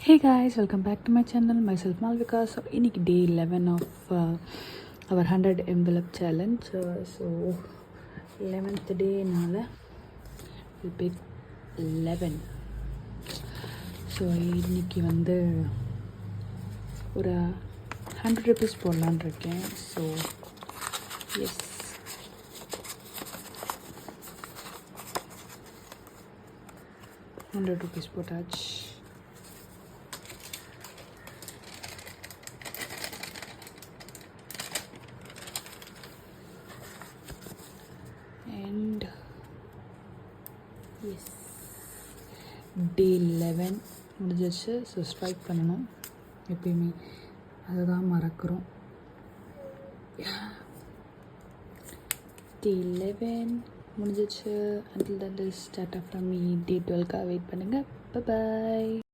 Hey guys, welcome back to my channel. Myself Malvika. So இன்னைக்கு day 11 of our 100 envelope challenge. So 11th day நால we'll pick 11. So இன்னைக்கு வந்து ஒரு 100 rupees போடலான்னு இருக்கேன். So yes, 100 rupees போட்டாச்சு. And yes, day 11 முடிஞ்சிச்சு. So strike பண்ணணும், எப்பயுமே அதுதான் மறக்கிறோம். day 11 முடிஞ்சிச்சு. until that is tata from me. day 12க்காக வெயிட் பண்ணுங்கள். bye.